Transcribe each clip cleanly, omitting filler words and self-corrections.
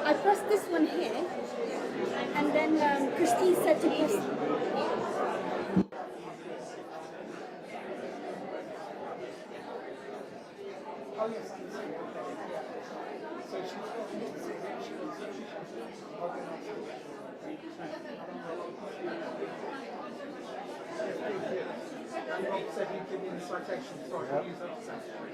I pressed this one here, and then Christine said to press. Oh yes, I can see it. Yeah. So she's Rob said he'd give me the citation, so I can use that citation.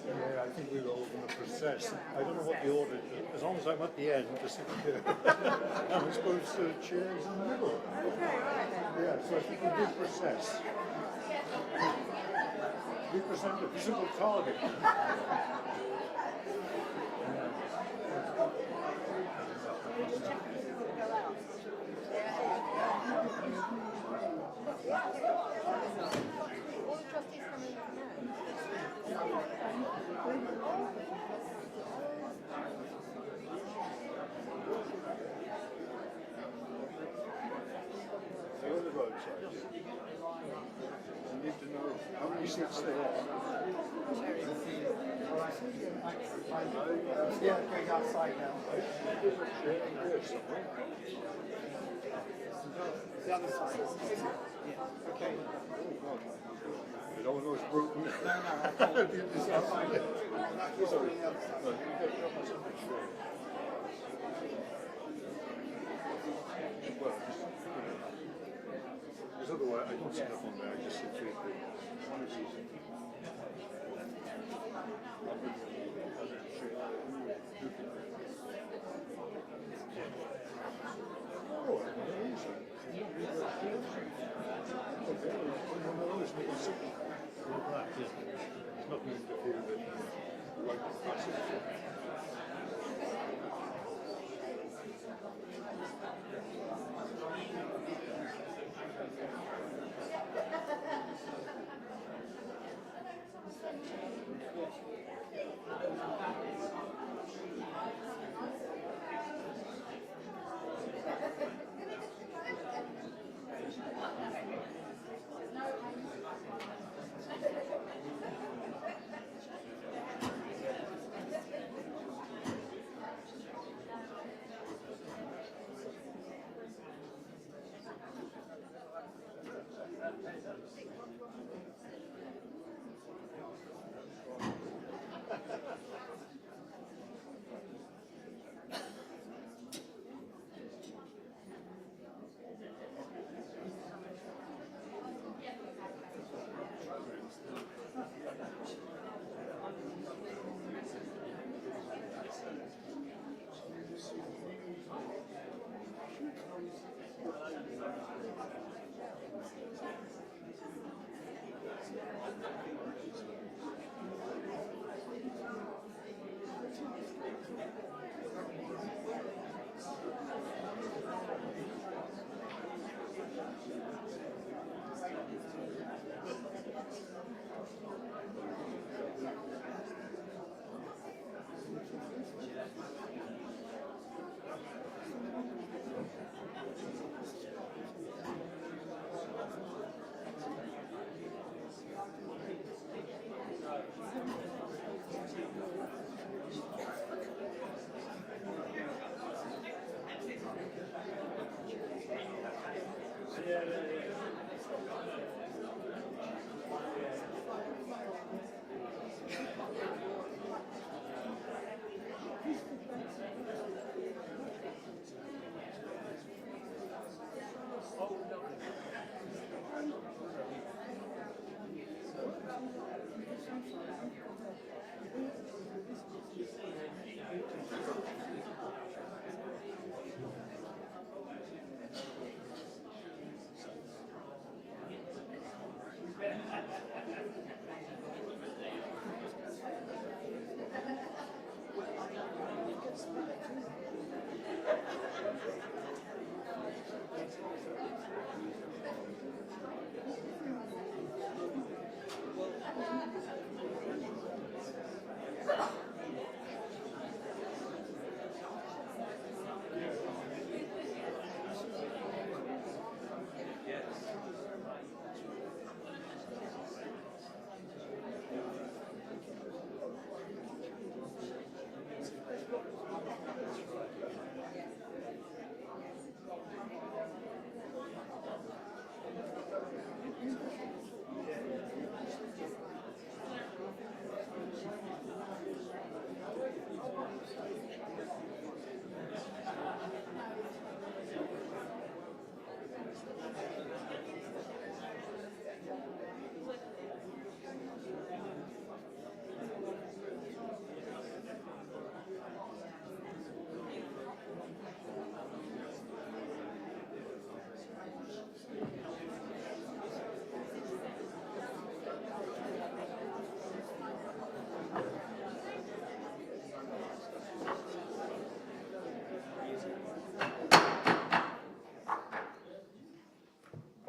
Yeah, I think we were all going to process. I don't know what the order is. As long as I'm at the end, just I'm supposed to chairs in the middle. Okay, right then. Yeah, so I think we did process. We present a visible target. All the trustees come in So on the roadside, you need to know how many seats there are. Yeah, going outside now. There's a chair there somewhere. The other side. Yeah. Okay. It almost broke me. No, I can't. Sorry. Because otherwise I don't sit up on there, I just sit through one of these. Oh, amazing. It's not meant to feel that you like the passage.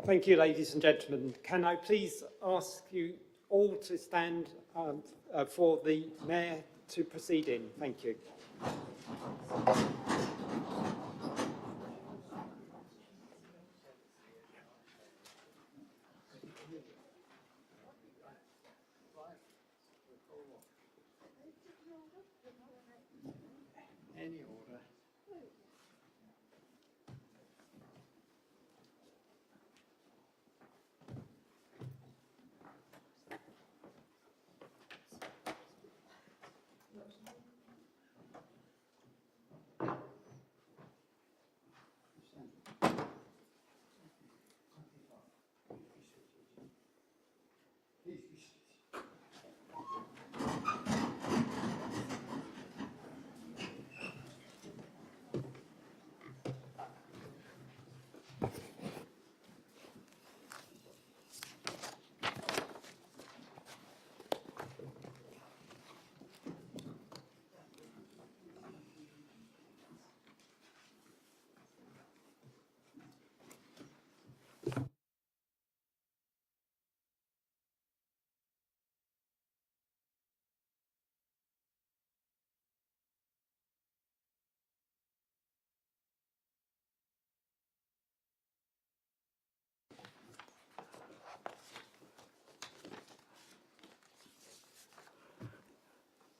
Thank you, ladies and gentlemen. Can I please ask you all to stand for the Mayor to proceed in? Thank you. Any order.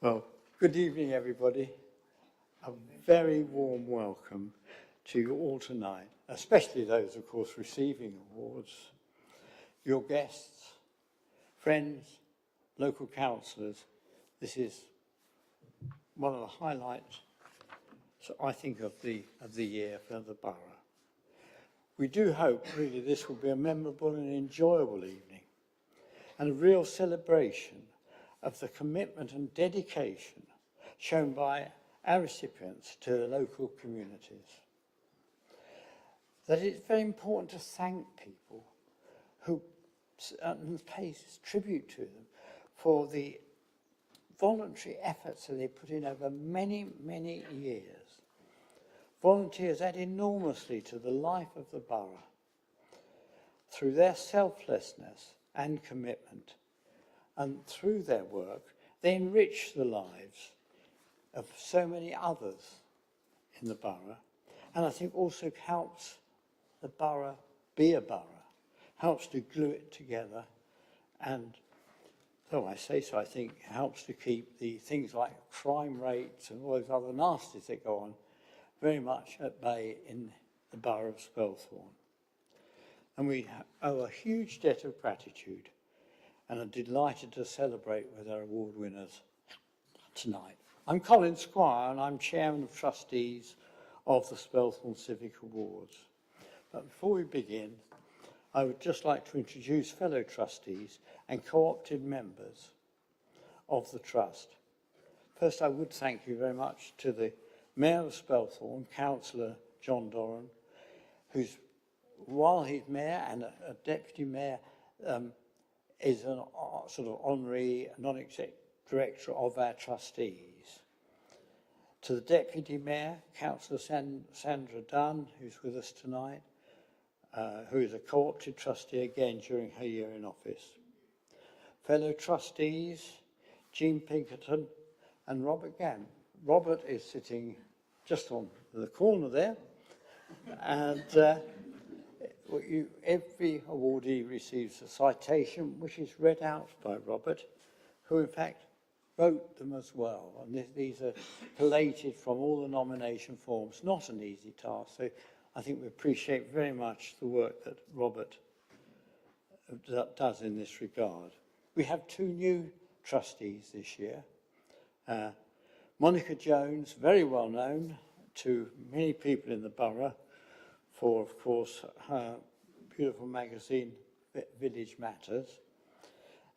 Well, good evening, everybody. A very warm welcome to you all tonight, especially those, of course, receiving awards, your guests, friends, local councillors. This is one of the highlights, so I think, of the year for the borough. We do hope, really, this will be a memorable and enjoyable evening and a real celebration of the commitment and dedication shown by our recipients to the local communities. That it's very important to thank people who and pay tribute to them for the voluntary efforts that they put in over many, many years. Volunteers add enormously to the life of the borough. through their selflessness and commitment, and through their work, they enrich the lives of so many others in the borough, and I think also helps the borough be a borough, helps to glue it together, and so I say so, I think helps to keep the things like crime rates and all those other nasties that go on very much at bay in the borough of Spelthorne. And we owe a huge debt of gratitude and are delighted to celebrate with our award winners tonight. I'm Colin Squire and I'm Chairman of Trustees of the Spelthorne Civic Awards. But before we begin, I would just like to introduce fellow trustees and co-opted members of the Trust. First, I would thank you very much to the Mayor of Spelthorne, Councillor John Doran, who's, while he's Mayor and a Deputy Mayor, is a sort of honorary non-exec director of our trustees. To the Deputy Mayor, Councillor Sandra Dunn, who's with us tonight, who is a co-opted trustee again during her year in office. Fellow trustees, Jean Pinkerton and Robert Gamp. Robert is sitting just on the corner there, and every awardee receives a citation which is read out by Robert, who in fact wrote them as well. And these are collated from all the nomination forms, not an easy task. So I think we appreciate very much the work that Robert does in this regard. We have two new trustees this year. Monica Jones, very well known to many people in the borough for, of course, her beautiful magazine, Village Matters.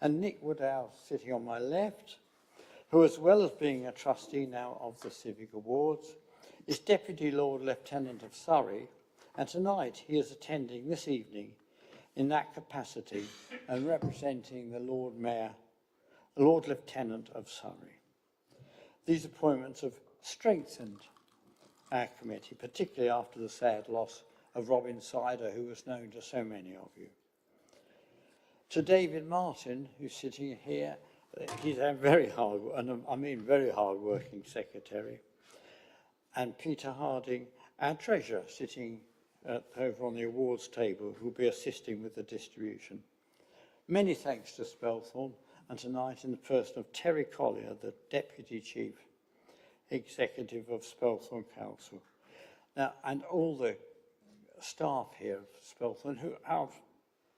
And Nick Woodhouse, sitting on my left, who, as well as being a trustee now of the Civic Awards, is Deputy Lord Lieutenant of Surrey, and tonight he is attending this evening in that capacity and representing the Lord Mayor, the Lord Lieutenant of Surrey. These appointments have strengthened our committee, particularly after the sad loss of Robin Sider, who was known to so many of you. To David Martin, who's sitting here, he's a very hard-working secretary, and Peter Harding, our treasurer, sitting over on the awards table, who will be assisting with the distribution. Many thanks to Spelthorne, and tonight in the person of Terry Collier, the Deputy Chief Executive of Spelthorne Council. Now, and all the staff here of Spelthorne who are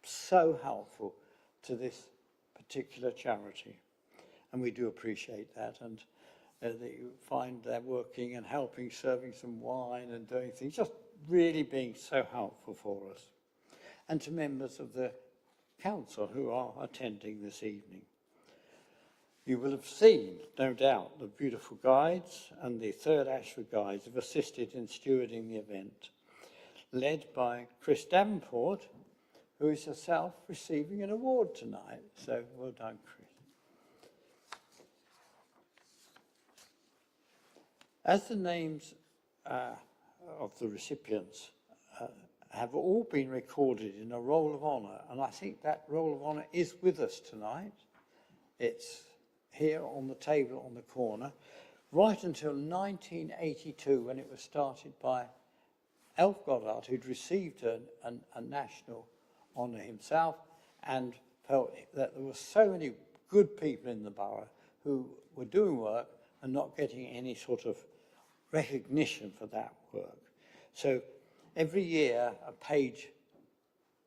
so helpful to this particular charity. And we do appreciate that, and that you find they're working and helping, serving some wine and doing things, just really being so helpful for us. And to members of the council who are attending this evening. You will have seen, no doubt, the beautiful guides, and the third Ashford guides have assisted in stewarding the event, led by Chris Davenport, who is herself receiving an award tonight. So well done, Chris. As the names of the recipients have all been recorded in a roll of honour, and I think that roll of honour is with us tonight. It's here on the table on the corner, right until 1982, when it was started by Elf Goddard, who'd received a national honour himself and felt that there were so many good people in the borough who were doing work and not getting any sort of recognition for that work. So every year a page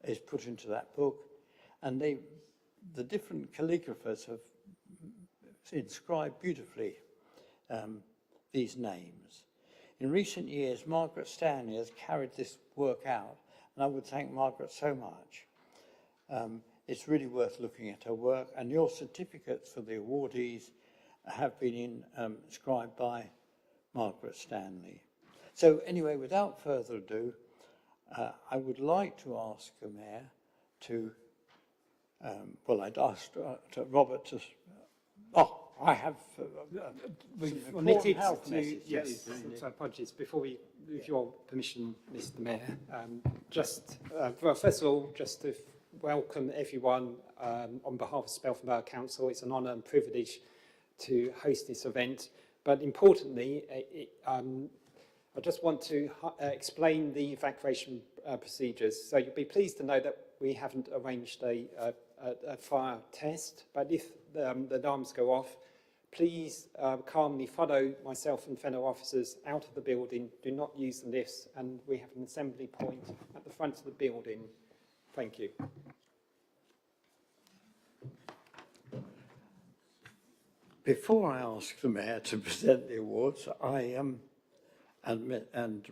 is put into that book, and the different calligraphers have inscribed beautifully these names. In recent years, Margaret Stanley has carried this work out, and I would thank Margaret so much. It's really worth looking at her work, and your certificates for the awardees have been inscribed by Margaret Stanley. So anyway, without further ado, I would like to ask the Mayor to, I'd asked Robert to, I have We've some omitted important health to, messages yes, during so apologies. Before we, with your permission, Mr Mayor, well, first of all, just to welcome everyone on behalf of Spelthorne Borough Council. It's an honour and privilege to host this event, but importantly, I just want to explain the evacuation procedures. So you'll be pleased to know that we haven't arranged a fire test, but if the alarms go off, please calmly follow myself and fellow officers out of the building. Do not use the lifts, and we have an assembly point at the front of the building. Thank you. Before I ask the Mayor to present the awards, and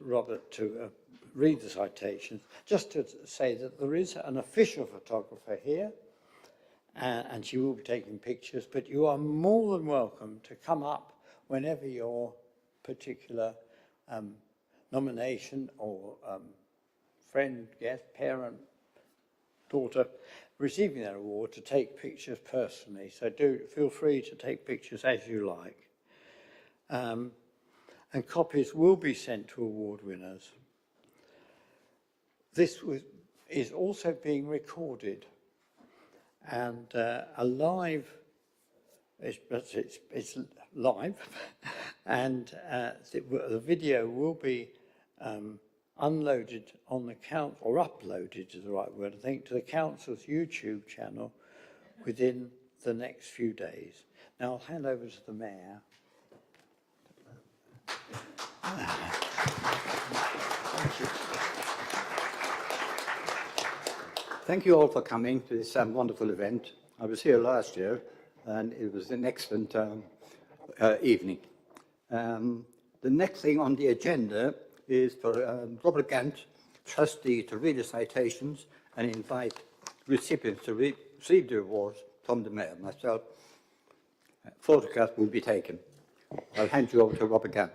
Robert to read the citations, just to say that there is an official photographer here, and she will be taking pictures, but you are more than welcome to come up whenever your particular nomination or friend, guest, parent, daughter receiving their award to take pictures personally. So do feel free to take pictures as you like. And copies will be sent to award winners. This is also being recorded, and it's live, and the video will be unloaded on the council, or uploaded is the right word, I think, to the council's YouTube channel within the next few days. Now I'll hand over to the Mayor. Thank you. Thank you all for coming to this wonderful event. I was here last year, and it was an excellent evening. The next thing on the agenda is for Robert Gant, trustee, to read the citations and invite recipients to receive the awards from the Mayor. Myself, photographs will be taken. I'll hand you over to Robert Gant.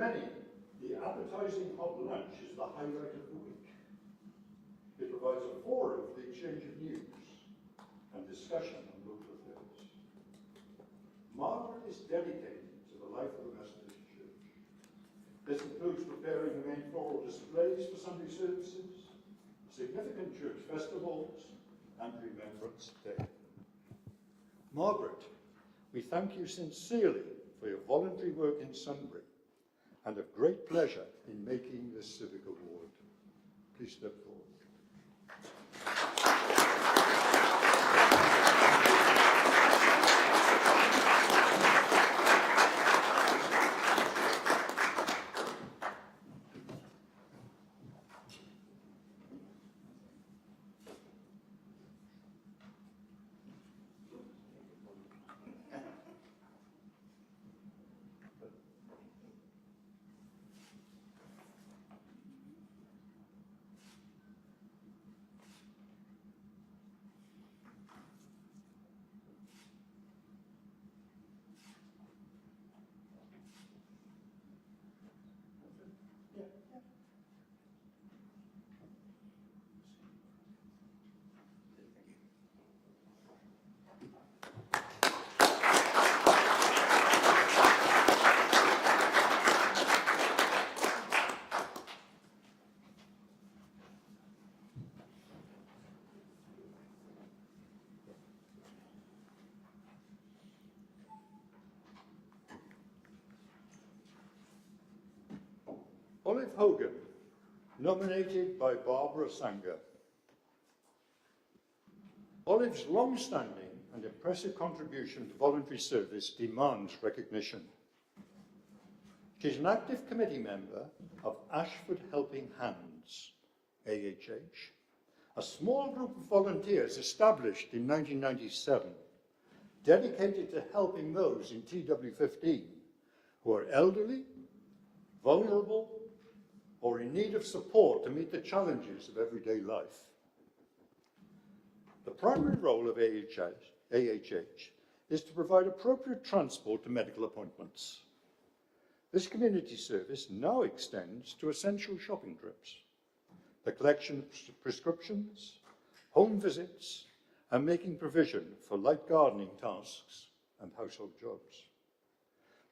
many, the appetising hot lunch is the highlight of the week. It provides a forum for the exchange of news and discussion on local affairs. Margaret is dedicated to the life of the Methodist Church. This includes preparing the main floral displays for Sunday services, significant church festivals, and Remembrance Day. Margaret, we thank you sincerely for your voluntary work in Sunbury and have great pleasure in making this civic award. Please step forward. Olive Hogan, nominated by Barbara Sanger. Olive's long-standing and impressive contribution to voluntary service demands recognition. She's an active committee member of Ashford Helping Hands, AHH, a small group of volunteers established in 1997, dedicated to helping those in TW15 who are elderly, vulnerable, or in need of support to meet the challenges of everyday life. The primary role of AHH is to provide appropriate transport to medical appointments. This community service now extends to essential shopping trips, the collection of prescriptions, home visits, and making provision for light gardening tasks and household jobs.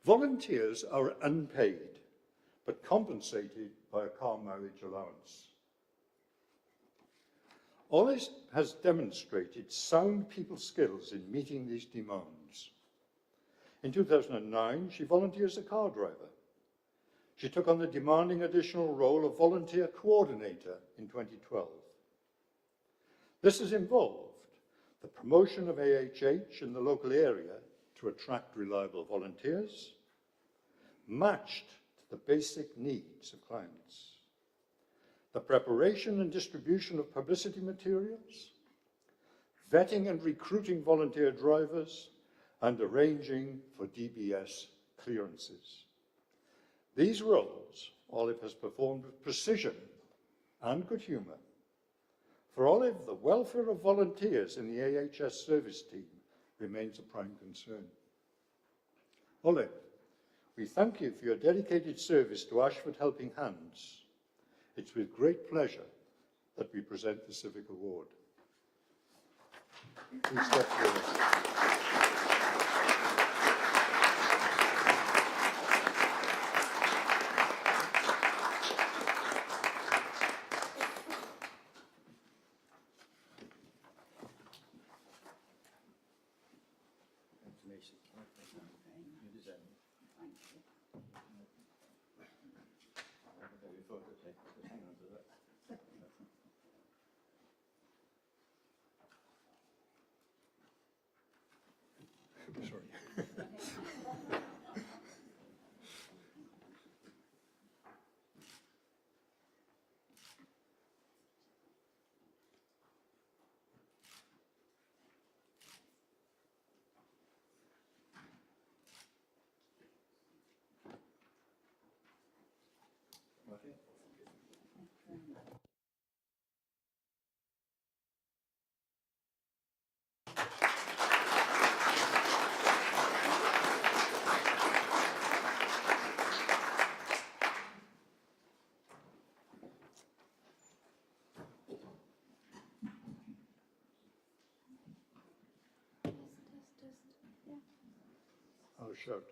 Volunteers are unpaid, but compensated by a car mileage allowance. Olive has demonstrated sound people skills in meeting these demands. In 2009, she volunteered as a car driver. She took on the demanding additional role of volunteer coordinator in 2012. This has involved the promotion of AHH in the local area to attract reliable volunteers, matched to the basic needs of clients, the preparation and distribution of publicity materials, vetting and recruiting volunteer drivers, and arranging for DBS clearances. These roles Olive has performed with precision and good humour. For Olive, the welfare of volunteers in the AHS service team remains a prime concern. Olive, we thank you for your dedicated service to Ashford Helping Hands. It's with great pleasure that we present the Civic Award. Please step forward. Sorry. shout.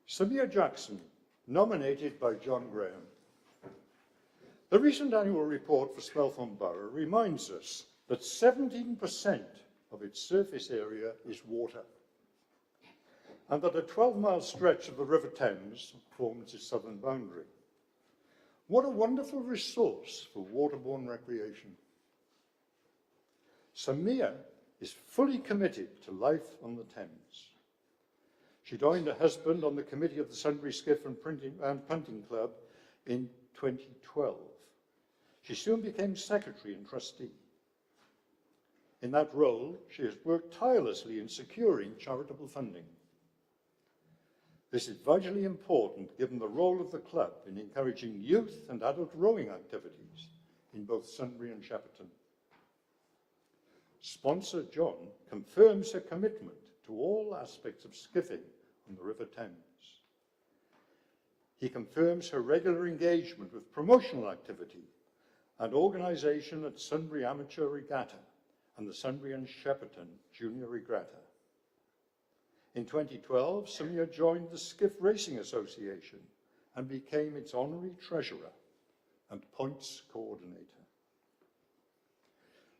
Samir Jackson, nominated by John Graham. The recent annual report for Spelthorne Borough reminds us that 17% of its surface area is water, and that a 12-mile stretch of the River Thames forms its southern boundary. What a wonderful resource for waterborne recreation. Samir is fully committed to life on the Thames. She joined her husband on the committee of the Sunbury Skiff and Punting Club in 2012. She soon became secretary and trustee. In that role, she has worked tirelessly in securing charitable funding. This is vitally important given the role of the club in encouraging youth and adult rowing activities in both Sunbury and Shepperton. Sponsor John confirms her commitment to all aspects of skiffing on the River Thames. He confirms her regular engagement with promotional activity and organisation at Sunbury Amateur Regatta and the Sunbury and Shepperton Junior Regatta. In 2012, Samir joined the Skiff Racing Association and became its honorary treasurer and points coordinator.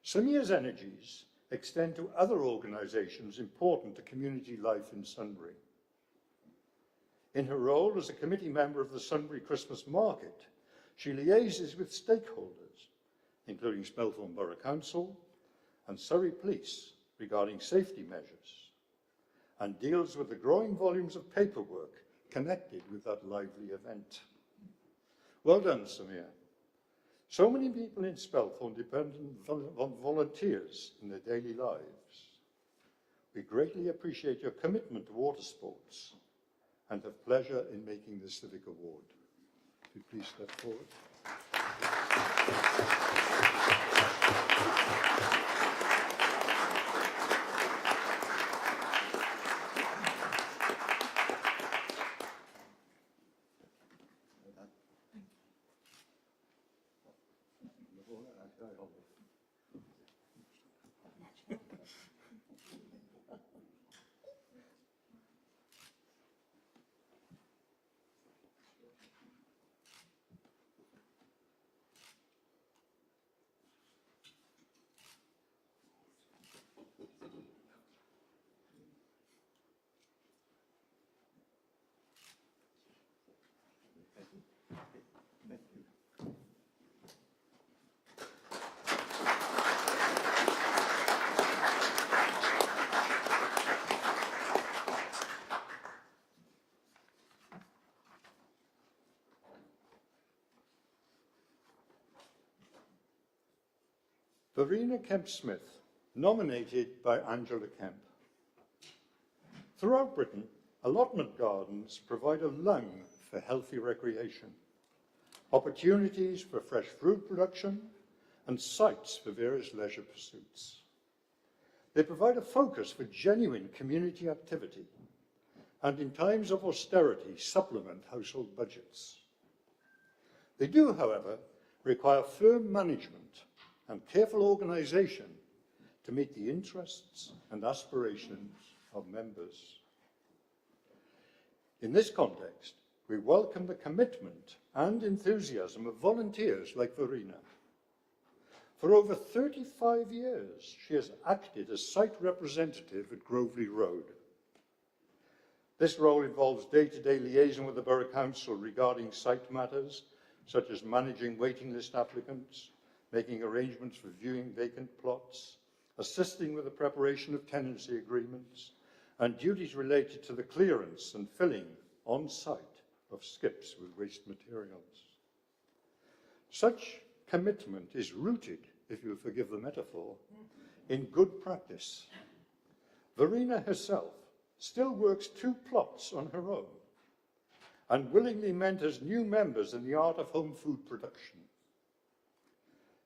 Samir's energies extend to other organisations important to community life in Sunbury. In her role as a committee member of the Sunbury Christmas Market, she liaises with stakeholders, including Spelthorne Borough Council and Surrey Police regarding safety measures, and deals with the growing volumes of paperwork connected with that lively event. Well done, Samir. So many people in Spelthorne depend on volunteers in their daily lives. We greatly appreciate your commitment to water sports and have pleasure in making this civic award. If you please step forward. Verena Kemp-Smith, nominated by Angela Kemp. Throughout Britain, allotment gardens provide a lung for healthy recreation, opportunities for fresh fruit production, and sites for various leisure pursuits. They provide a focus for genuine community activity, and in times of austerity, supplement household budgets. They do, however, require firm management and careful organisation to meet the interests and aspirations of members. In this context, we welcome the commitment and enthusiasm of volunteers like Verena. For over 35 years, she has acted as site representative at Groveley Road. This role involves day-to-day liaison with the Borough Council regarding site matters, such as managing waiting list applicants, making arrangements for viewing vacant plots, assisting with the preparation of tenancy agreements, and duties related to the clearance and filling on site of skips with waste materials. Such commitment is rooted, if you forgive the metaphor, in good practice. Verena herself still works 2 plots on her own and willingly mentors new members in the art of home food production.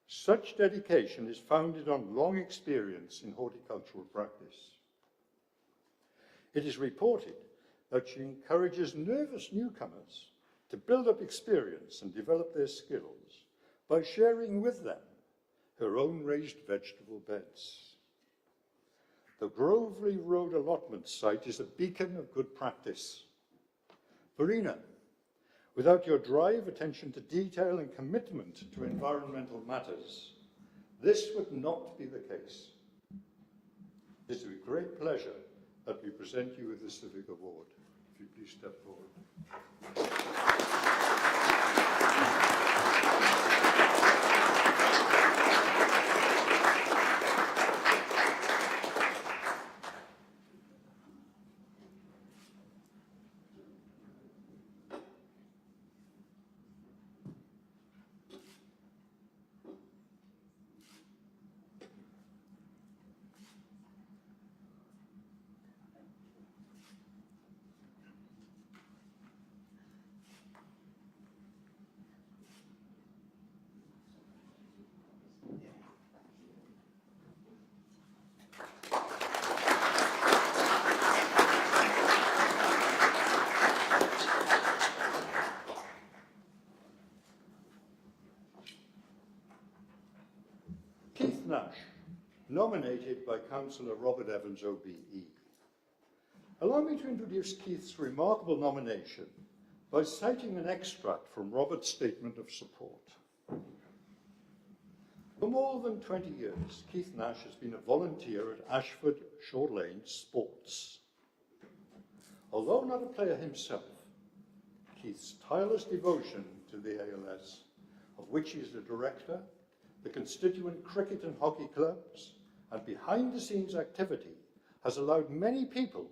Such dedication is founded on long experience in horticultural practice. It is reported that she encourages nervous newcomers to build up experience and develop their skills by sharing with them her own raised vegetable beds. The Grovely Road allotment site is a beacon of good practice. Verena, without your drive, attention to detail and commitment to environmental matters, this would not be the case. It is with great pleasure that we present you with the Civic Award. If you please step forward. Keith Nash, nominated by Councillor Robert Evans OBE. Allow me to introduce Keith's remarkable nomination by citing an extract from Robert's statement of support. For more than 20 years, Keith Nash has been a volunteer at Ashford Short Lane Sports. Although not a player himself, Keith's tireless devotion to the ALS, of which he is the director, the constituent cricket and hockey clubs, and behind-the-scenes activity has allowed many people,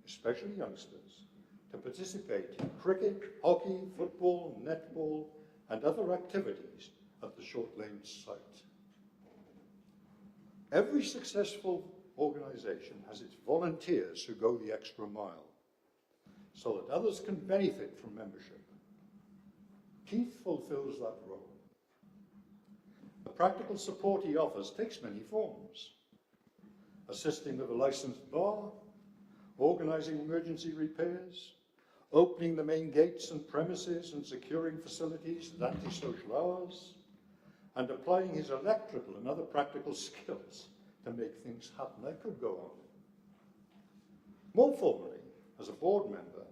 especially youngsters, to participate in cricket, hockey, football, netball, and other activities at the Short Lane site. Every successful organisation has its volunteers who go the extra mile, so that others can benefit from membership. Keith fulfills that role. The practical support he offers takes many forms: assisting with a licensed bar, organising emergency repairs, opening the main gates and premises and securing facilities at antisocial hours, and applying his electrical and other practical skills to make things happen. I could go on. More formally, as a board member,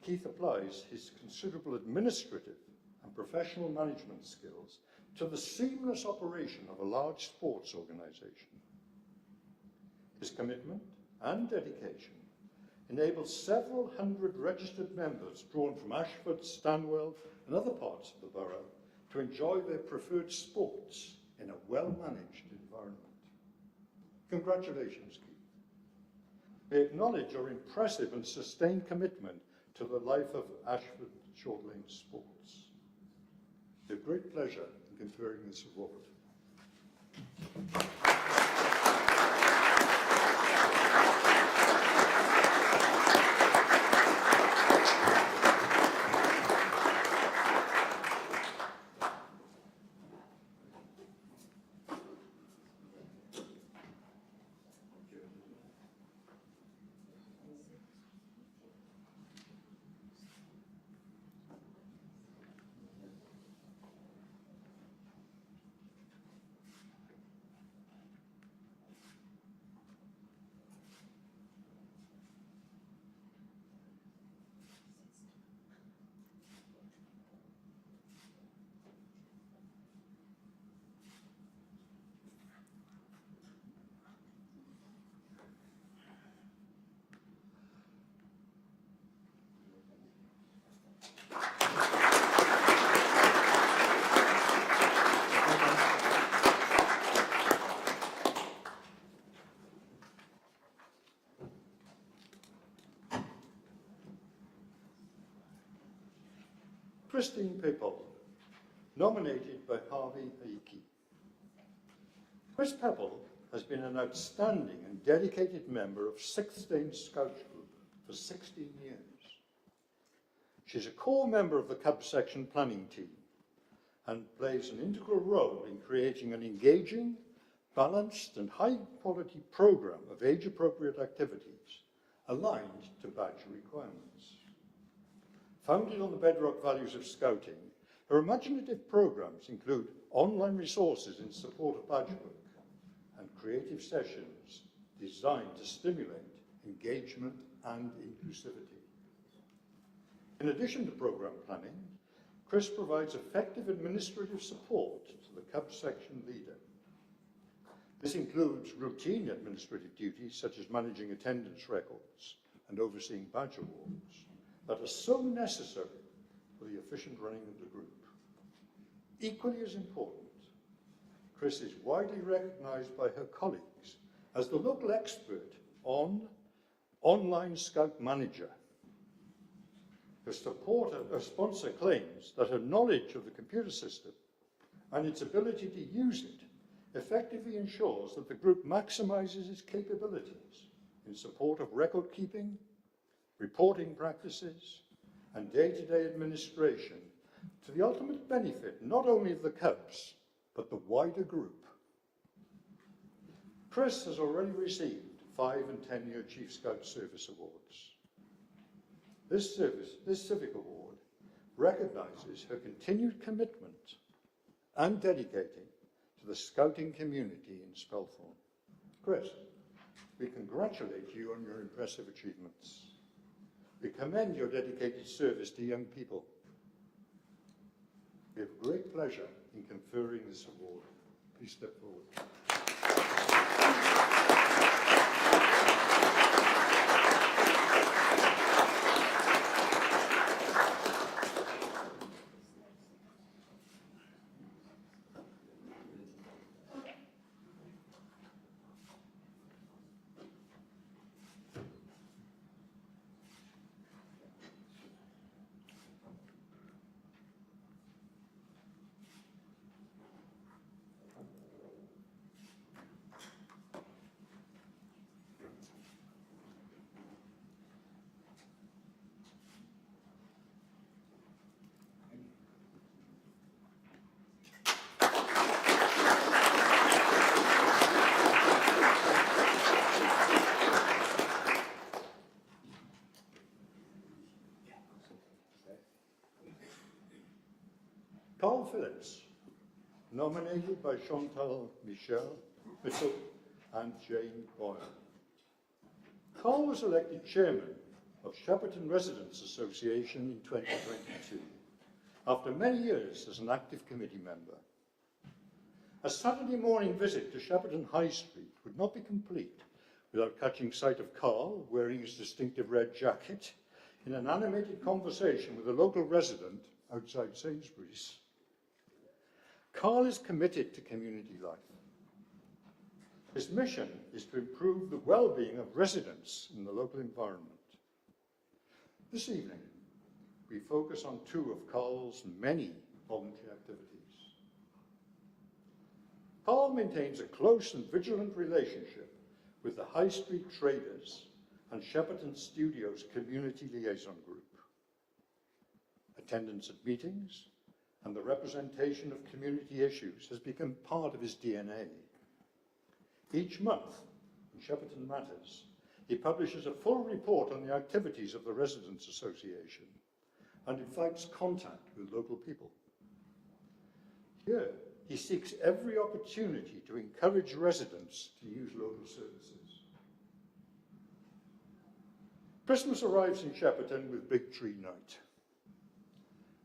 Keith applies his considerable administrative and professional management skills to the seamless operation of a large sports organisation. His commitment and dedication enables several hundred registered members drawn from Ashford, Stanwell and other parts of the borough to enjoy their preferred sports in a well-managed environment. Congratulations, Keith. We acknowledge your impressive and sustained commitment to the life of Ashford Short Lane Sports. It's a great pleasure in conferring this award. Christine Pepple, nominated by Harvey Aiki. Chris Pepple has been an outstanding and dedicated member of 6th Dane Scout Group for 16 years. She's a core member of the Cub section planning team and plays an integral role in creating an engaging, balanced and high-quality program of age-appropriate activities aligned to badge requirements. Founded on the bedrock values of Scouting, Her imaginative programmes include online resources in support of badge work and creative sessions designed to stimulate engagement and inclusivity. In addition to programme planning, Chris provides effective administrative support to the Cub section leader. This includes routine administrative duties such as managing attendance records and overseeing badge awards that are so necessary for the efficient running of the group. Equally as important, Chris is widely recognised by her colleagues as the local expert on online Scout Manager. Her sponsor claims that her knowledge of the computer system and its ability to use it effectively ensures that the group maximises its capabilities in support of record keeping, reporting practices, and day-to-day administration to the ultimate benefit not only of the Cubs, but the wider group. Chris has already received 5- and 10-year Chief Scout Service Awards. This Civic Award recognises her continued commitment and dedicating to the Scouting community in Spelthorne. Chris, we congratulate you on your impressive achievements. We commend your dedicated service to young people. We have great pleasure in conferring this award. Please step forward. Carl Phillips, nominated by Chantal Mitchell and Jane Boyle. Carl was elected chairman of Shepperton Residents Association in 2022, after many years as an active committee member. A Saturday morning visit to Shepperton High Street would not be complete without catching sight of Carl wearing his distinctive red jacket in an animated conversation with a local resident outside Sainsbury's. Carl is committed to community life. His mission is to improve the well-being of residents in the local environment. This evening, we focus on two of Carl's many voluntary activities. Carl maintains a close and vigilant relationship with the High Street Traders and Shepperton Studios Community Liaison Group. Attendance at meetings and the representation of community issues has become part of his DNA. Each month, in Shepperton Matters, he publishes a full report on the activities of the Residents Association and invites contact with local people. Here, he seeks every opportunity to encourage residents to use local services. Christmas arrives in Shepperton with Big Tree Night.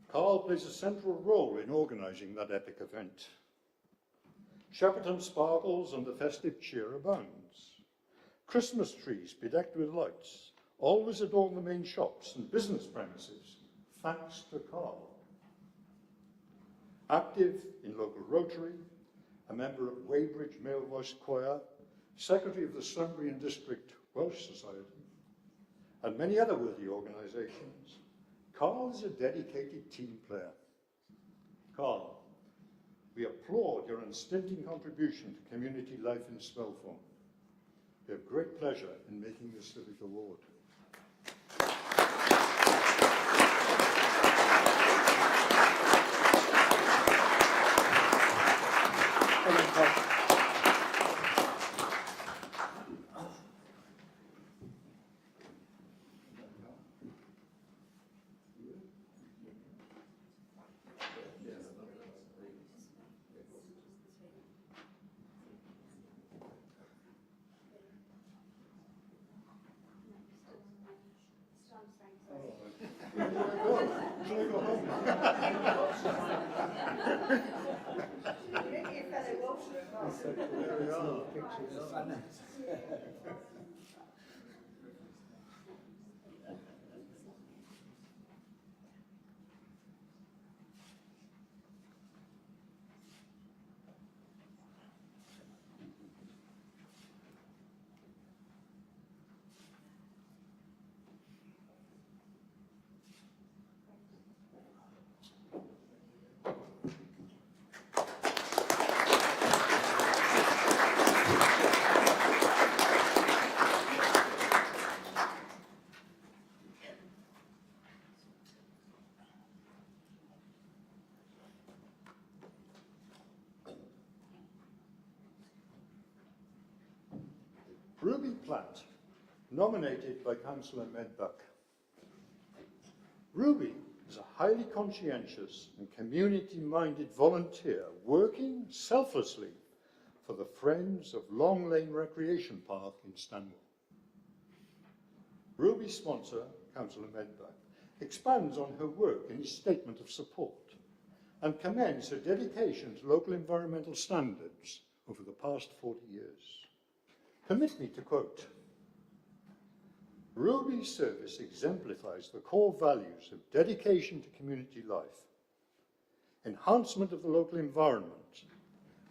Carl plays a central role in organising that epic event. Shepperton sparkles and the festive cheer abounds. Christmas trees bedecked with lights always adorn the main shops and business premises, thanks to Carl. Active in local Rotary, a member of Weybridge Male Voice Choir, secretary of the Slumbrian District Welsh Society, and many other worthy organisations, Carl is a dedicated team player. Carl, we applaud your unstinting contribution to community life in Spelthorne. We have great pleasure in making this civic award. There we are. Ruby Platt, nominated by Councillor Medbuck. Ruby is a highly conscientious and community-minded volunteer working selflessly for the Friends of Long Lane Recreation Park in Stanwell. Ruby's sponsor, Councillor Medbuck, expands on her work in his statement of support and commends her dedication to local environmental standards over the past 40 years. Permit me to quote, "Ruby's service exemplifies the core values of dedication to community life, enhancement of the local environment,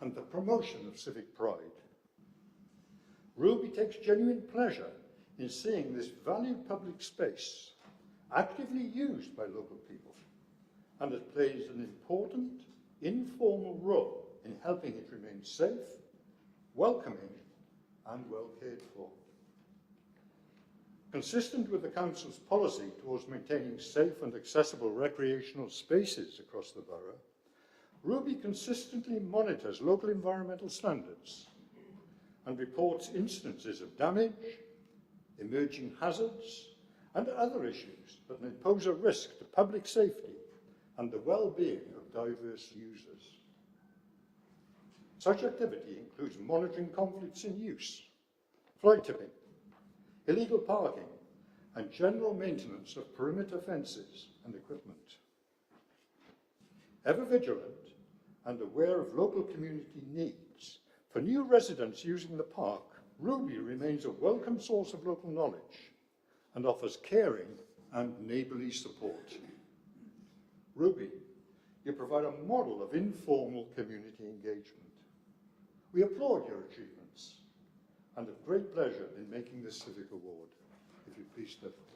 and the promotion of civic pride. Ruby takes genuine pleasure in seeing this valued public space actively used by local people, and it plays an important, informal role in helping it remain safe, welcoming, and well cared for. Consistent with the Council's policy towards maintaining safe and accessible recreational spaces across the borough, Ruby consistently monitors local environmental standards and reports instances of damage, emerging hazards, and other issues that may pose a risk to public safety and the well-being of diverse users. Such activity includes monitoring conflicts in use, fly tipping, illegal parking, and general maintenance of perimeter fences and equipment. Ever vigilant and aware of local community needs, for new residents using the park, Ruby remains a welcome source of local knowledge and offers caring and neighbourly support. Ruby, you provide a model of informal community engagement. We applaud your achievements and have great pleasure in making this civic award. If you please step forward.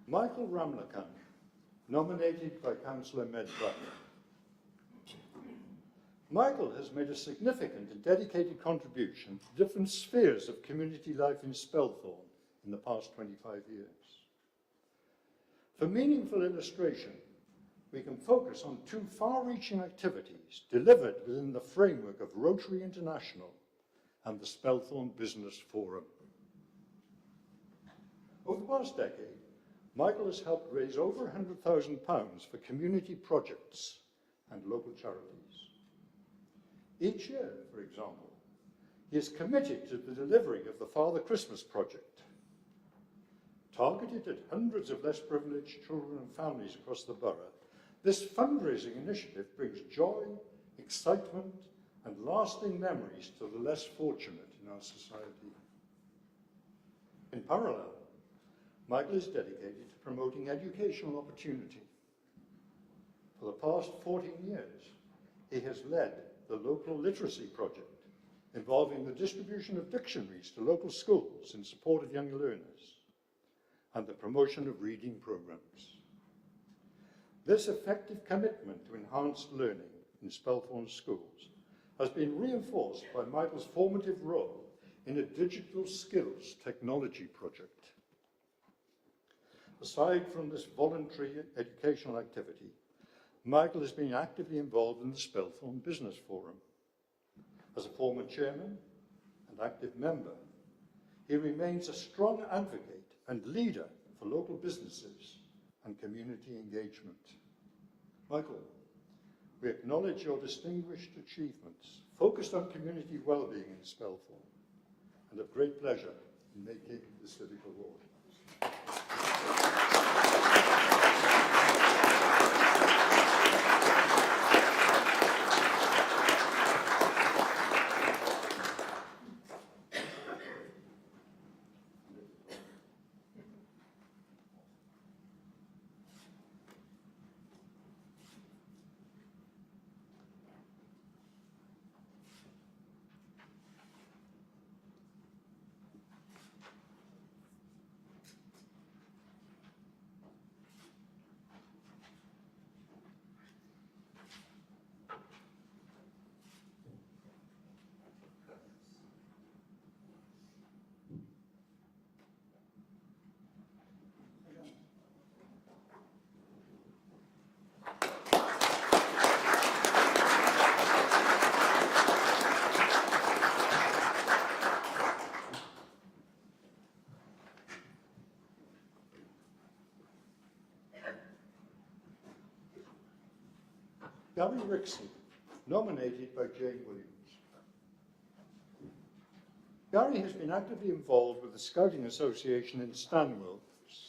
Michael Ramlakan, nominated by Councillor Medbuck. Michael has made a significant and dedicated contribution to different spheres of community life in Spelthorne in the past 25 years. For meaningful illustration, we can focus on two far-reaching activities delivered within the framework of Rotary International and the Spelthorne Business Forum. Over the past decade, Michael has helped raise over £100,000 for community projects and local charities. Each year, for example, he is committed to the delivery of the Father Christmas project. Targeted at hundreds of less privileged children and families across the borough, this fundraising initiative brings joy, excitement, and lasting memories to the less fortunate in our society. In parallel, Michael is dedicated to promoting educational opportunity. For the past 14 years, he has led the local literacy project, involving the distribution of dictionaries to local schools in support of young learners, and the promotion of reading programs. This effective commitment to enhanced learning in Spelthorne schools has been reinforced by Michael's formative role in a digital skills technology project. Aside from this voluntary educational activity, Michael has been actively involved in the Spelthorne Business Forum. As a former chairman and active member, he remains a strong advocate and leader for local businesses and community engagement. Michael, we acknowledge your distinguished achievements focused on community well-being in Spelthorne, and have great pleasure in making the Civic Award. Gary Rickson, nominated by Jane Williams. Gary has been actively involved with the Scouting Association in Stanwell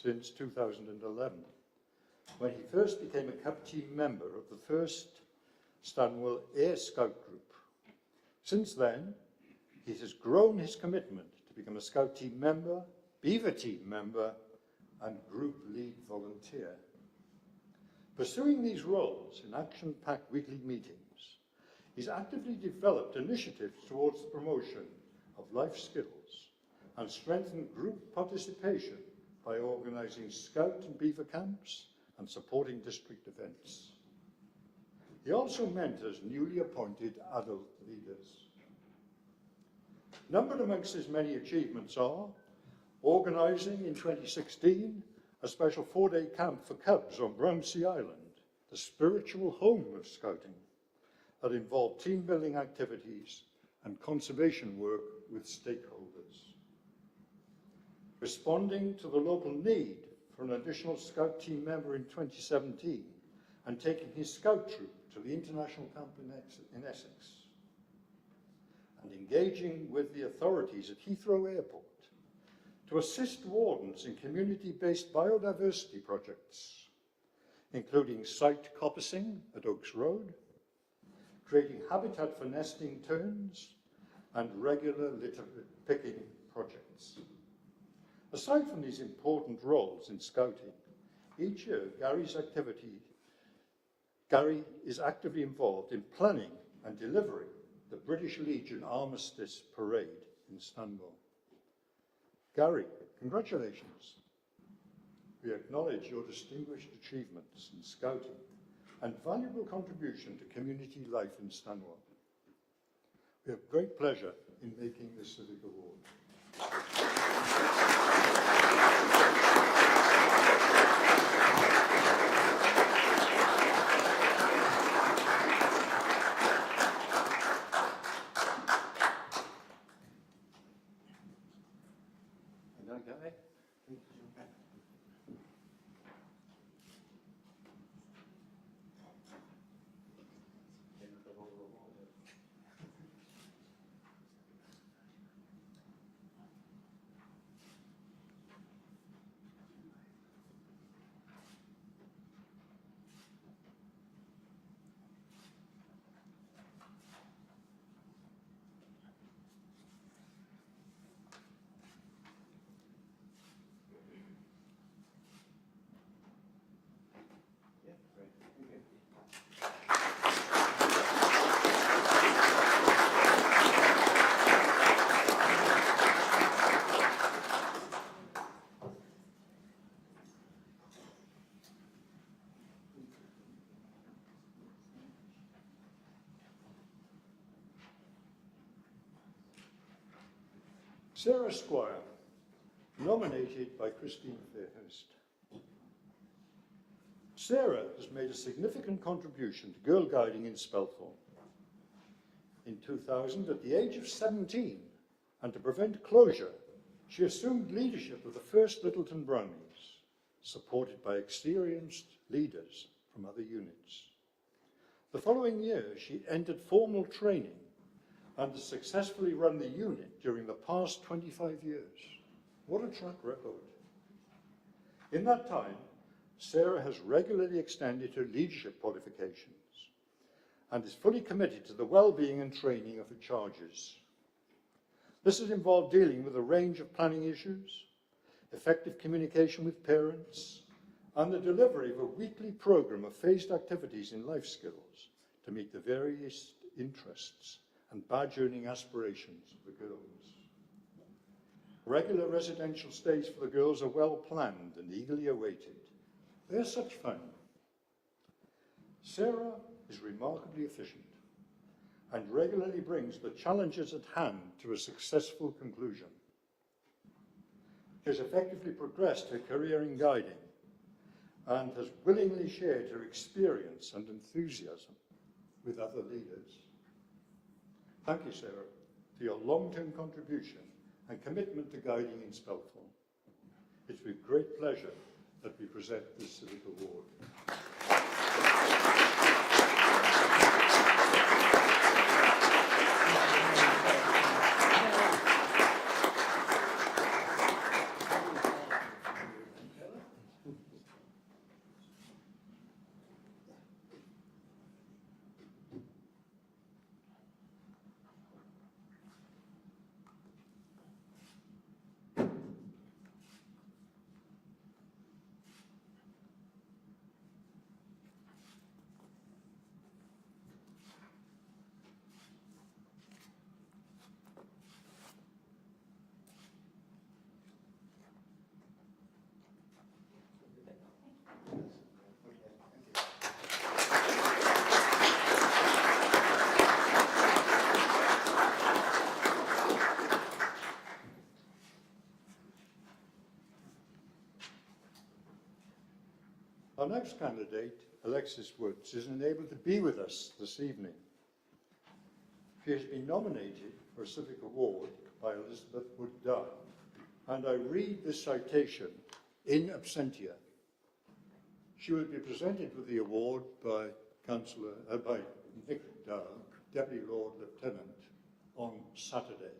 since 2011, when he first became a Cup team member of the first Stanwell Air Scout group. Since then, he has grown his commitment to become a Scout team member, Beaver team member, and group lead volunteer. Pursuing these roles in action-packed weekly meetings, he's actively developed initiatives towards the promotion of life skills and strengthened group participation by organising Scout and Beaver camps and supporting district events. He also mentors newly appointed adult leaders. Numbered amongst his many achievements are organising in 2016 a special 4-day camp for cubs on Brownsea Island, the spiritual home of Scouting, that involved team building activities and conservation work with stakeholders. Responding to the local need for an additional Scout team member in 2017 and taking his Scout troop to the international camp in Essex. And engaging with the authorities at Heathrow Airport to assist wardens in community-based biodiversity projects, including site coppicing at Oaks Road, creating habitat for nesting terns, and regular litter picking projects. Aside from these important roles in Scouting, each year Gary is actively involved in planning and delivering the British Legion Armistice Parade in Stanwell. Gary, congratulations. We acknowledge your distinguished achievements in Scouting and valuable contribution to community life in Stanwell. We have great pleasure in making this Civic Award. Sarah Squire, nominated by Christine Fairhurst. Sarah has made a significant contribution to girl guiding in Spelthorne. In 2000, at the age of 17, and to prevent closure, she assumed leadership of the first Littleton Brownies, supported by experienced leaders from other units. The following year, she entered formal training and has successfully run the unit during the past 25 years. What a track record. In that time, Sarah has regularly extended her leadership qualifications and is fully committed to the well-being and training of her charges. This has involved dealing with a range of planning issues, effective communication with parents, and the delivery of a weekly programme of phased activities in life skills to meet the various interests and badge-earning aspirations of the girls. Regular residential stays for the girls are well planned and eagerly awaited. They're such fun. Sarah is remarkably efficient and regularly brings the challenges at hand to a successful conclusion. She has effectively progressed her career in guiding and has willingly shared her experience and enthusiasm with other leaders. Thank you, Sarah, for your long-term contribution and commitment to guiding in Spelthorne. It's with great pleasure that we present this civic award. Our next candidate, Alexis Woods, is unable to be with us this evening. She has been nominated for a Civic Award by Elizabeth Wood Dunn, and I read this citation in absentia. She will be presented with the award by Nick Dow, Deputy Lord Lieutenant, on Saturday.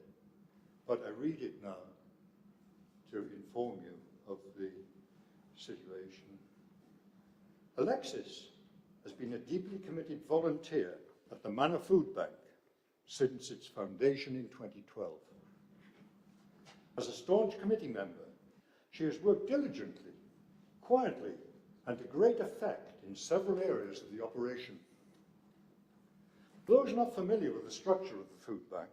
But I read it now to inform you of the situation. Alexis has been a deeply committed volunteer at the Manor Food Bank since its foundation in 2012. As a staunch committee member, she has worked diligently, quietly, and to great effect in several areas of the operation. For those not familiar with the structure of the food bank,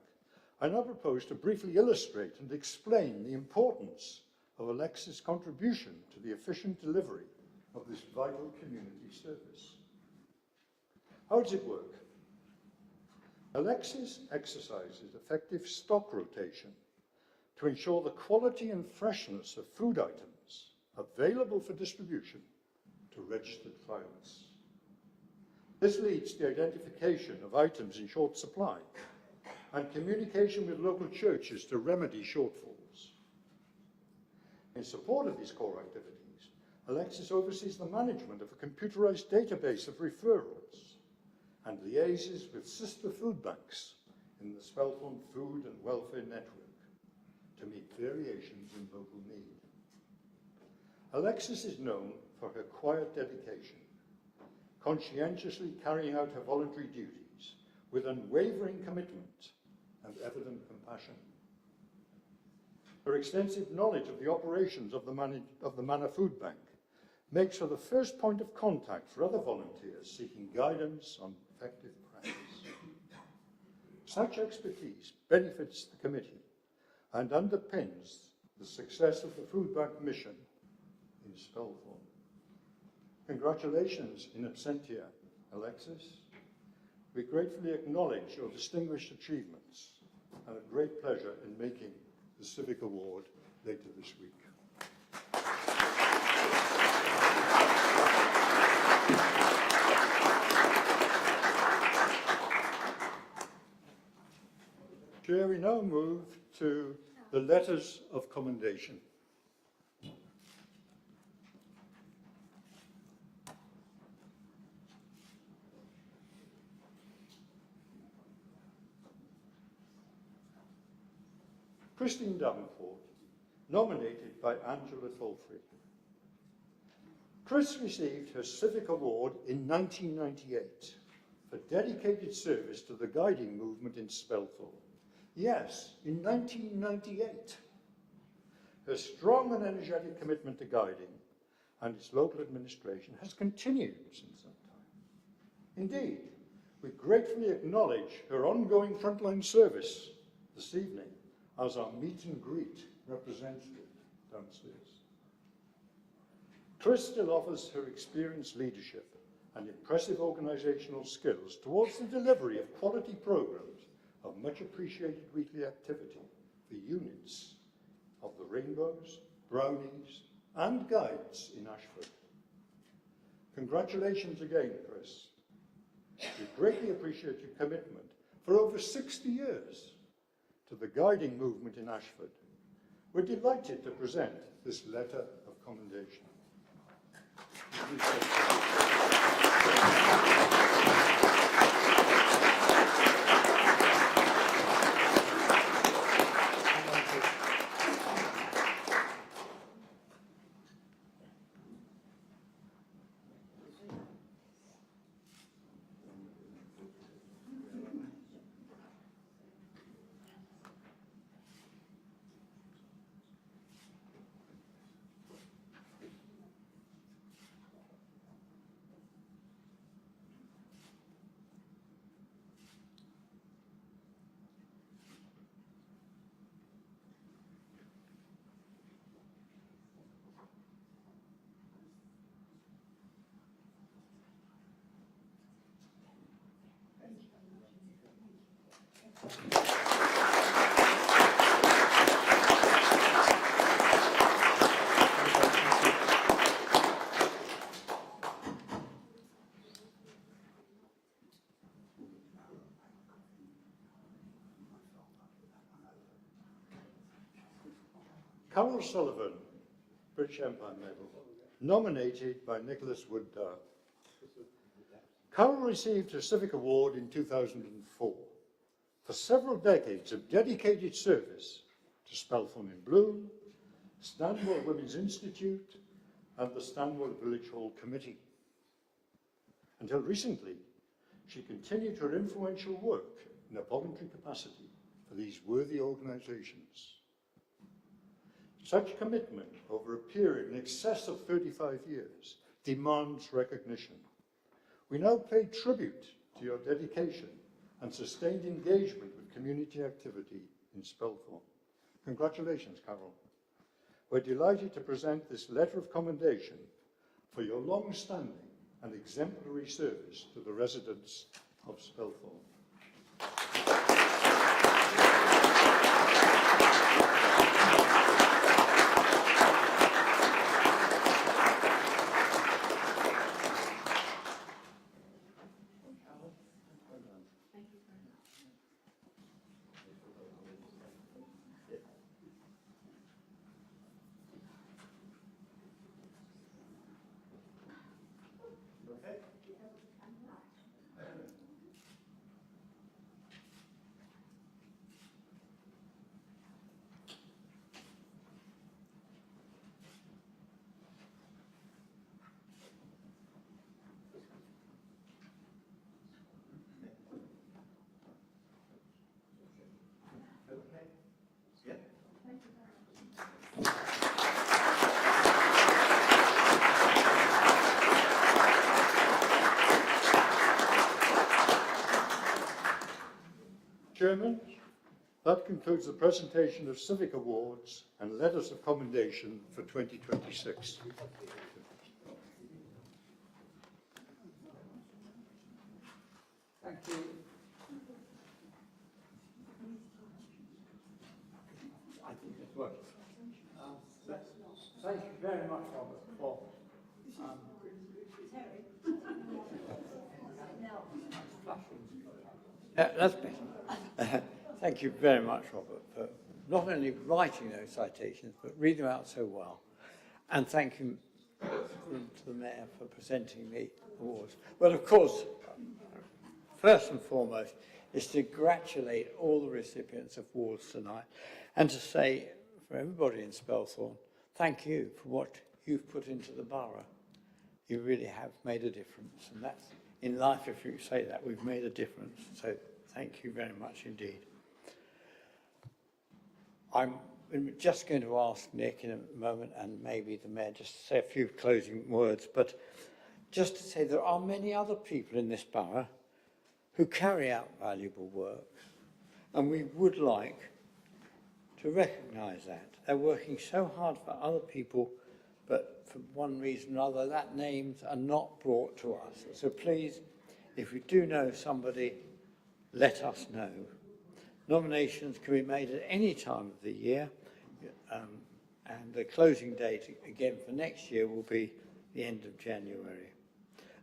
I now propose to briefly illustrate and explain the importance of Alexis' contribution to the efficient delivery of this vital community service. How does it work? Alexis exercises effective stock rotation to ensure the quality and freshness of food items available for distribution to registered clients. This leads to the identification of items in short supply and communication with local churches to remedy shortfalls. In support of these core activities, Alexis oversees the management of a computerized database of referrals and liaises with sister food banks in the Spelthorne Food and Welfare Network to meet variations in local need. Alexis is known for her quiet dedication, conscientiously carrying out her voluntary duties with unwavering commitment and evident compassion. Her extensive knowledge of the operations of the Manor Food Bank makes her the first point of contact for other volunteers seeking guidance on effective practice. Such expertise benefits the committee and underpins the success of the food bank mission in Spelthorne. Congratulations in absentia, Alexis. We gratefully acknowledge your distinguished achievements and a great pleasure in making the Civic Award later this week. Chair, we now move to the letters of commendation. Christine Davenport, nominated by Angela Tolfrey. Chris received her Civic Award in 1998 for dedicated service to the guiding movement in Spelthorne. Yes, in 1998. Her strong and energetic commitment to guiding and its local administration has continued since that time. Indeed, we gratefully acknowledge her ongoing frontline service this evening as our meet and greet representative downstairs. Chris still offers her experienced leadership and impressive organisational skills towards the delivery of quality programmes of much appreciated weekly activity for units of the Rainbows, Brownies and Guides in Ashford. Congratulations again, Chris. We greatly appreciate your commitment for over 60 years to the guiding movement in Ashford. We're delighted to present this letter of commendation. Carol Sullivan, British Empire Medal, nominated by Nicholas Wood-Dow. Carol received her Civic Award in 2004 for several decades of dedicated service to Spelthorne in Bloom, Stanwell Women's Institute, and the Stanwell Village Hall Committee. Until recently, she continued her influential work in a voluntary capacity for these worthy organisations. Such commitment over a period in excess of 35 years demands recognition. We now pay tribute to your dedication and sustained engagement with community activity in Spelthorne. Congratulations, Carol. We're delighted to present this letter of commendation for your long-standing and exemplary service to the residents of Spelthorne. Chairman, that concludes the presentation of Civic Awards and letters of commendation for 2026. Thank you. I think That's better. Thank you very much, Robert, for not only writing those citations, but reading them out so well. And thank you to the Mayor for presenting the awards. Well, of course, first and foremost, is to congratulate all the recipients of awards tonight and to say, for everybody in Spelthorne, thank you for what you've put into the borough. You really have made a difference, and that's, in life, if you say that, we've made a difference. So thank you very much indeed. I'm just going to ask Nick in a moment, and maybe the Mayor, just to say a few closing words, but just to say there are many other people in this borough who carry out valuable work, and we would like to recognise that. They're working so hard for other people, but for one reason or other, that names are not brought to us. So please, if you do know somebody, let us know. Nominations can be made at any time of the year, and the closing date, again, for next year will be the end of January.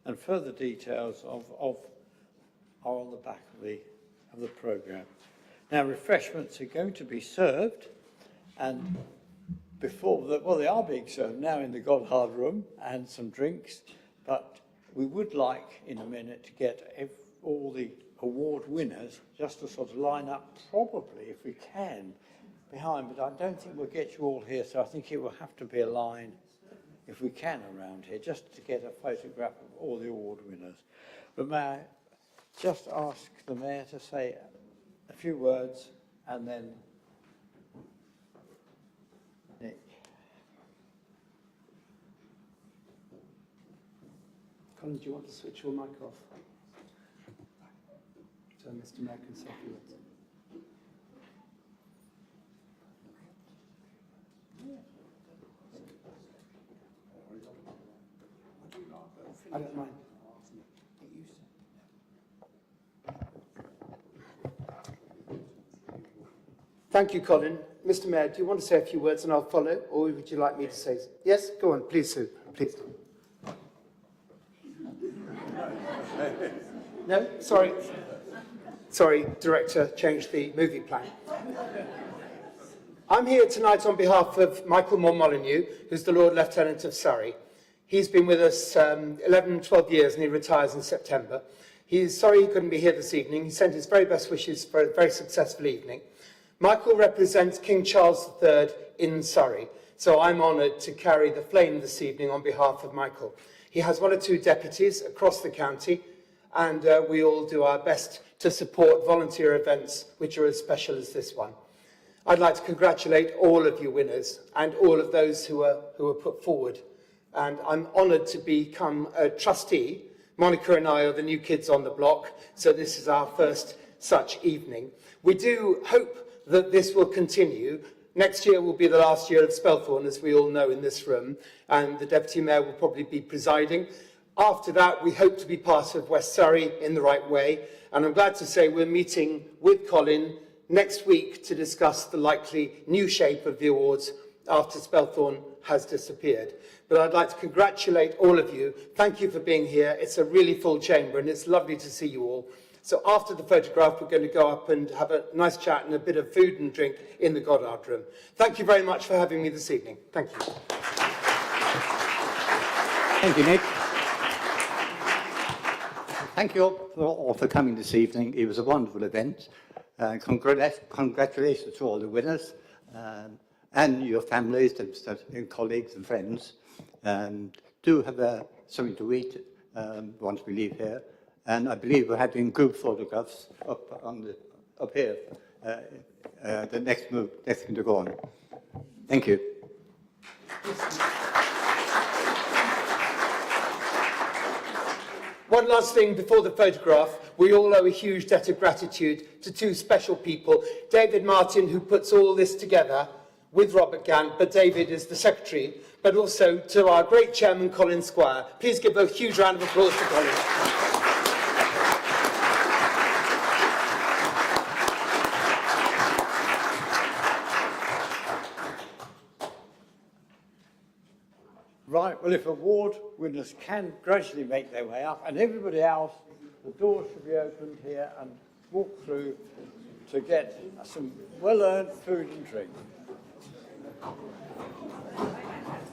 And further details are on the back of the programme. Now, refreshments are going to be served, and they are being served now in the Goddard room, and some drinks, but we would like, in a minute, to get all the award winners just to sort of line up, probably, if we can, behind, but I don't think we'll get you all here, so I think it will have to be a line, if we can, around here, just to get a photograph of all the award winners. But may I just ask the Mayor to say a few words, and then Nick. Colin, do you want to switch your mic off? So Mr. Mayor can say a few words. I don't mind. Thank you, Colin. Mr. Mayor, do you want to say a few words and I'll follow, or would you like me to say? Yes, go on, please, Sue. Please. No, sorry. Sorry, director, changed the movie plan. I'm here tonight on behalf of Michael Moore Molyneux, who's the Lord Lieutenant of Surrey. He's been with us 11, 12 years, and he retires in September. He's sorry he couldn't be here this evening. He sent his very best wishes for a very successful evening. Michael represents King Charles III in Surrey, so I'm honoured to carry the flame this evening on behalf of Michael. He has 1 or 2 deputies across the county, and we all do our best to support volunteer events which are as special as this one. I'd like to congratulate all of you winners and all of those who were put forward. And I'm honoured to become a trustee. Monica and I are the new kids on the block, so this is our first such evening. We do hope that this will continue. Next year will be the last year of Spelthorne, as we all know in this room, and the Deputy Mayor will probably be presiding. After that, we hope to be part of West Surrey in the right way, and I'm glad to say we're meeting with Colin next week to discuss the likely new shape of the awards after Spelthorne has disappeared. But I'd like to congratulate all of you. Thank you for being here. It's a really full chamber, and it's lovely to see you all. So after the photograph, we're going to go up and have a nice chat and a bit of food and drink in the Goddard room. Thank you very much for having me this evening. Thank you. Thank you, Nick. Thank you all for coming this evening. It was a wonderful event. Congratulations to all the winners and your families and colleagues and friends. Do have something to eat once we leave here. And I believe we're having group photographs up here. The next thing to go on. Thank you. One last thing before the photograph. We all owe a huge debt of gratitude to 2 special people. David Martin, who puts all this together with Robert Gant, but David is the secretary, but also to our great chairman, Colin Squire. Please give a huge round of applause to Colin. Right, well, if award winners can gradually make their way up, and everybody else, the doors should be opened here, and walk through to get some well-earned food and drink.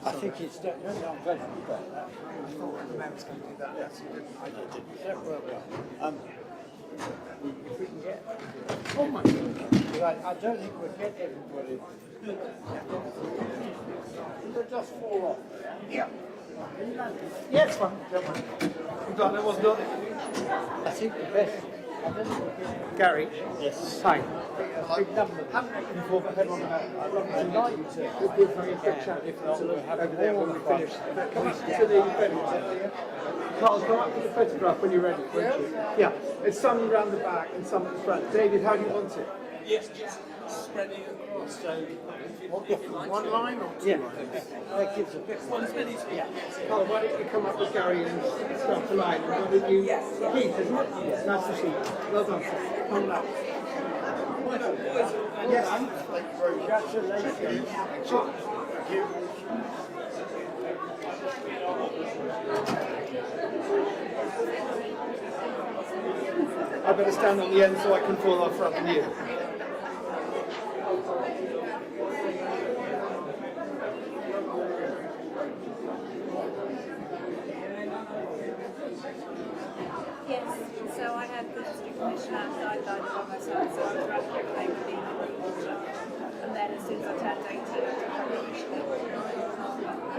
I think it's no, I'm glad you did that. I thought the mayor was going to do that. Yes, he didn't. I did. Yeah, well done. If we can get, Oh my God. because I don't think we'll get everybody. They'll just fall off. Yeah. Yeah, it's fine. Don't worry. You done it, wasn't done. I think the best. I don't think we'll get Gary. yes. Hi. Big number. Haven't met you before, but everyone I'd like you to. We'll be a very quick chat If not, we'll have over there when we more finish. Come up to the photo. Carl, come up to the photograph when you're ready, won't you? Yeah. It's some round the back and some at the front. David, how do you want it? Yes, just spreading across. So, One line or two lines? That gives a bit more. one spreading. Yeah. Carl, why don't you come up with Gary and start the line? And why don't you... Keith, isn't it? Yes. Nice to see you. Well done, sir. Come up. Yes. Congratulations. Sure. I better stand on the end so I can fall off front of you. Yes, so I had the district commissioner guidelines on myself, so I was running everything for the and then as soon as I turned 18, I took up the initiative.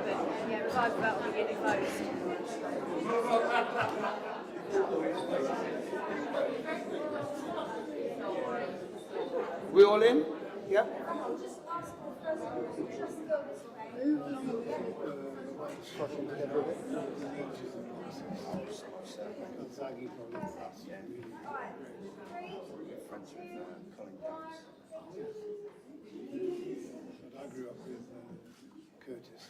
But yeah, revive about will be getting closed. We all in? Yep. I grew up with Curtis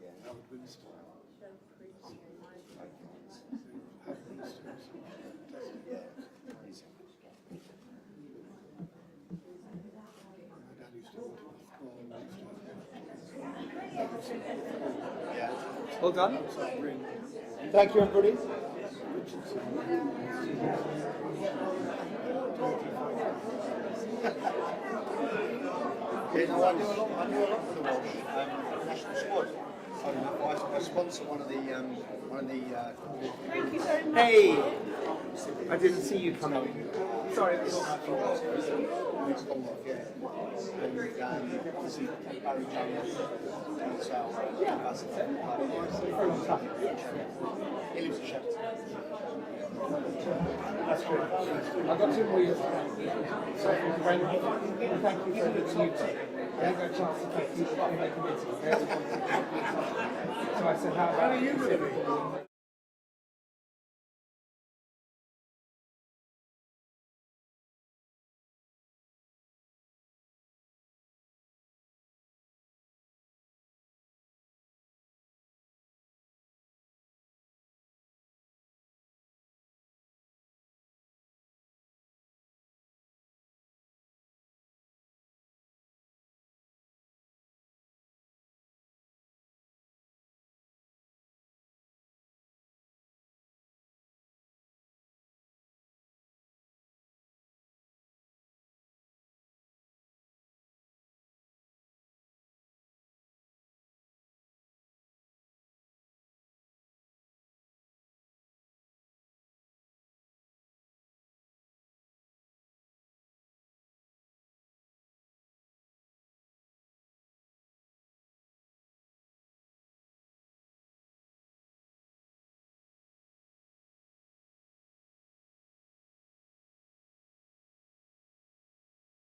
and Howard Winston. Howard Winston was fantastic. My dad used to work with Well done. Thank you, everybody. Yeah, no, I do a lot for the Welsh national squad. I sponsor one of the Thank you very much. Hey! I didn't see you coming. Sorry, it's not my fault. and obviously Barry Jones is our ambassador. For a long time. He lives in Shepperton. That's good. I've got two more years. So thank you very much. And thank you for the tutor. I didn't get a chance to thank you for the committee. So I said, how about you?